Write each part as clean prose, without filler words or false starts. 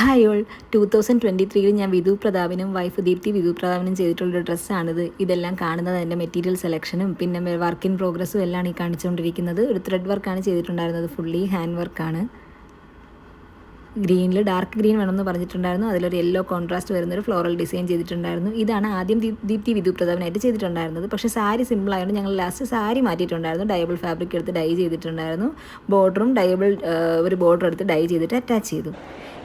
Hi all 2023 ഞാൻ Vidhu പ്രതാപിനും wife Deepthi Vidhu പ്രതാപിനും ചെയ്തിട്ടുള്ളൊരു ഡ്രസ്സാണിത്. ഇതെല്ലാം കാണുന്നത് എൻ്റെ മെറ്റീരിയൽ സെലക്ഷനും പിന്നെ വർക്ക് ഇൻ പ്രോഗ്രസ്സും എല്ലാം ഈ കാണിച്ചുകൊണ്ടിരിക്കുന്നത്. ഒരു ത്രെഡ് വർക്കാണ് ചെയ്തിട്ടുണ്ടായിരുന്നത്, ഫുള്ളി ഹാൻഡ് വർക്കാണ്. ഗ്രീനിൽ ഡാർക്ക് ഗ്രീൻ വേണമെന്ന് പറഞ്ഞിട്ടുണ്ടായിരുന്നു. അതിലൊരു യെല്ലോ കോൺട്രാസ്റ്റ് വരുന്നൊരു ഫ്ലോറൽ ഡിസൈൻ ചെയ്തിട്ടുണ്ടായിരുന്നു. ഇതാണ് ആദ്യം ദീപ്തി വിധു പ്രതാപനായിട്ട് ചെയ്തിട്ടുണ്ടായിരുന്നത്. പക്ഷേ സാരി സിമ്പിളായതുകൊണ്ട് ഞങ്ങൾ ലാസ്റ്റ് സാരി മാറ്റിയിട്ടുണ്ടായിരുന്നു. ഡയബിൾ ഫാബ്രിക് എടുത്ത് ഡൈ ചെയ്തിട്ടുണ്ടായിരുന്നു. ബോർഡറും ഡയബിൾ ഒരു ബോർഡർ എടുത്ത് ഡൈ ചെയ്തിട്ട് അറ്റാച്ച് ചെയ്തു.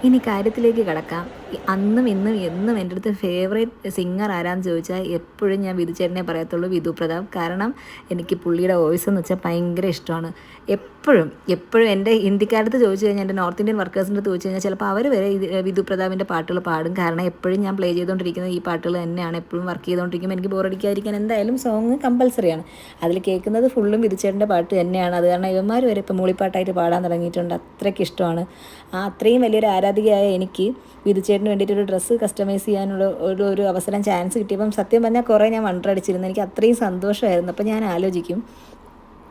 ഇനി കാര്യത്തിലേക്ക് കടക്കാം. അന്നും ഇന്നും എന്നും എൻ്റെ അടുത്ത് ഫേവറേറ്റ് സിംഗർ ആരാന്ന് ചോദിച്ചാൽ എപ്പോഴും ഞാൻ വിധുചേട്ടനെ പറയത്തുള്ളൂ, വിധു പ്രതാപ്. കാരണം എനിക്ക് പുള്ളിയുടെ വോയിസ് എന്ന് വെച്ചാൽ ഭയങ്കര ഇഷ്ടമാണ്. എപ്പോഴും എൻ്റെ ഹിന്ദിക്കാരത്ത് ചോദിച്ചു കഴിഞ്ഞാൽ, എൻ്റെ നോർത്ത് ഇന്ത്യൻ വർക്കേഴ്സിൻ്റെ അടുത്ത് ചോദിച്ചു കഴിഞ്ഞാൽ ചിലപ്പോൾ അവർ വരെ വിധു പ്രതാപിൻ്റെ പാട്ടുകൾ പാടും. കാരണം എപ്പോഴും ഞാൻ പ്ലേ ചെയ്തുകൊണ്ടിരിക്കുന്നത് ഈ പാട്ടുകൾ തന്നെയാണ്. എപ്പോഴും വർക്ക് ചെയ്തുകൊണ്ടിരിക്കുമ്പോൾ എനിക്ക് ബോറടിക്കാതിരിക്കാൻ എന്തായാലും സോങ് കമ്പൽസറിയാണ്. അതിൽ കേൾക്കുന്നത് ഫുള്ളും വിധുചേട്ടൻ്റെ പാട്ട് തന്നെയാണ്. അത് കാരണം ഇവന്മാർ വരെ ഇപ്പോൾ മൂളിപ്പാട്ടായിട്ട് പാടാൻ തുടങ്ങിയിട്ടുണ്ട്. അത്രയ്ക്ക് ഇഷ്ടമാണ്. അത്രയും വലിയൊരു ആരാധികയായ എനിക്ക് വിധുചേട്ടന് വേണ്ടിയിട്ടൊരു ഡ്രസ്സ് കസ്റ്റമൈസ് ചെയ്യാനുള്ള ഒരു അവസരം ചാൻസ് കിട്ടിയപ്പം സത്യം പറഞ്ഞാൽ കുറേ ഞാൻ വണ്ടറടിച്ചിരുന്നു. എനിക്ക് അത്രയും സന്തോഷമായിരുന്നു. അപ്പോൾ ഞാൻ ആലോചിക്കും,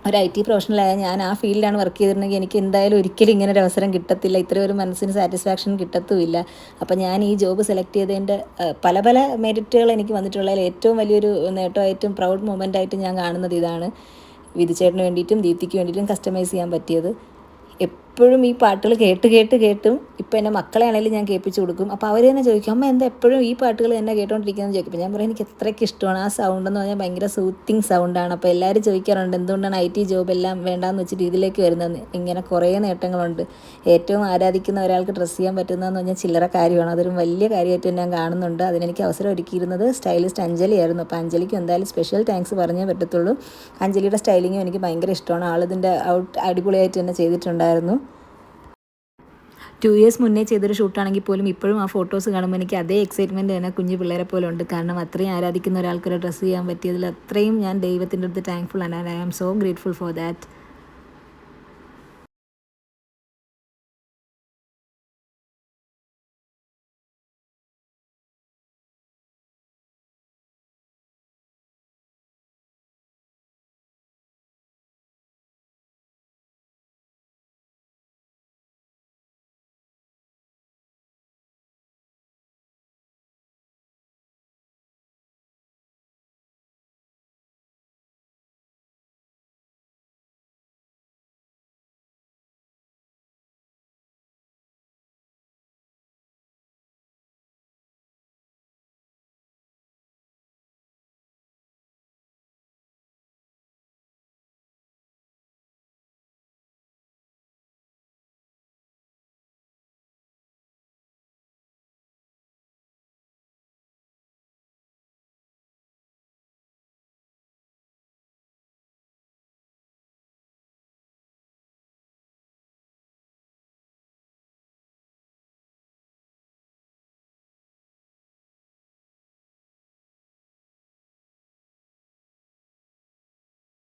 ഒരു IT പ്രൊഫഷണലായ ഞാൻ ആ ഫീൽഡിലാണ് വർക്ക് ചെയ്തിരുന്നെങ്കിൽ എനിക്ക് എന്തായാലും ഒരിക്കലും ഇങ്ങനെ ഒരു അവസരം കിട്ടത്തില്ല, ഇത്രയും ഒരു മനസ്സിന് സാറ്റിസ്ഫാക്ഷൻ കിട്ടത്തുമില്ല. അപ്പം ഞാൻ ഈ ജോബ് സെലക്ട് ചെയ്തതിൻ്റെ പല മെറിറ്റുകൾ എനിക്ക് വന്നിട്ടുള്ളതിൽ ഏറ്റവും വലിയൊരു നേട്ടമായിട്ടും പ്രൗഡ് മൊമെൻ്റായിട്ടും ഞാൻ കാണുന്നത് ഇതാണ്. വിധുചേട്ടന് വേണ്ടിയിട്ടും ദീപ്തിക്ക് വേണ്ടിയിട്ടും കസ്റ്റമൈസ് ചെയ്യാൻ പറ്റിയത്. എപ്പോഴും ഈ പാട്ടുകൾ കേട്ടും ഇപ്പോൾ എൻ്റെ മക്കളെ ആണെങ്കിലും ഞാൻ കേൾപ്പിച്ച് കൊടുക്കും. അപ്പോൾ അവർ തന്നെ ചോദിക്കും, അമ്മ എന്താ എപ്പോഴും ഈ പാട്ടുകൾ തന്നെ കേട്ടോണ്ടിരിക്കുന്നത് ചോദിക്കും. അപ്പോൾ ഞാൻ പറയും, എനിക്ക് എത്രയ്ക്ക് ഇഷ്ടമാണ്. ആ സൗണ്ട് എന്ന് പറഞ്ഞാൽ ഭയങ്കര സൂത്തിങ് സൗണ്ടാണ്. അപ്പോൾ എല്ലാവരും ചോദിക്കാറുണ്ട് എന്തുകൊണ്ടാണ് IT ജോബ് എല്ലാം വേണ്ടാന്ന് വെച്ചിട്ട് ഇതിലേക്ക് വരുന്നത്. ഇങ്ങനെ കുറേ നേട്ടങ്ങളുണ്ട്. ഏറ്റവും ആരാധിക്കുന്ന ഒരാൾക്ക് ഡ്രസ്സ് ചെയ്യാൻ പറ്റുന്നതെന്ന് പറഞ്ഞാൽ ചില്ലറ കാര്യമാണ്. അതൊരു വലിയ കാര്യമായിട്ട് ഞാൻ കാണുന്നുണ്ട്. അതിനെനിക്ക് അവസരം ഒരുക്കിയിരുന്നത് സ്റ്റൈലിസ്റ്റ് അഞ്ജലി ആയിരുന്നു. അപ്പോൾ അഞ്ജലിക്ക് എന്തായാലും സ്പെഷ്യൽ താങ്ക്സ് പറഞ്ഞേ പറ്റത്തുള്ളൂ. അഞ്ജലിയുടെ സ്റ്റൈലിങ്ങും എനിക്ക് ഭയങ്കര ഇഷ്ടമാണ്. ആളിതിൻ്റെ അടിപൊളിയായിട്ട് തന്നെ ചെയ്തിട്ടുണ്ടായിരുന്നു. 2 years മുന്നേ ചെയ്തൊരു ഷൂട്ടാണെങ്കിൽ പോലും ഇപ്പോഴും ആ ഫോട്ടോസ് കാണുമ്പോൾ എനിക്ക് അതേ എക്സൈറ്റ്മെൻറ്റ് തന്നെ കുഞ്ഞു പിള്ളേരെ പോലെ ഉണ്ട്. കാരണം അത്രയും ആരാധിക്കുന്ന ഒരാൾക്കൊരു ഡ്രസ്സ് ചെയ്യാൻ പറ്റിയതിൽ അത്രയും ഞാൻ ദൈവത്തിൻ്റെ അടുത്ത് താങ്ക്ഫുൾ ആണ്. I am so grateful for that.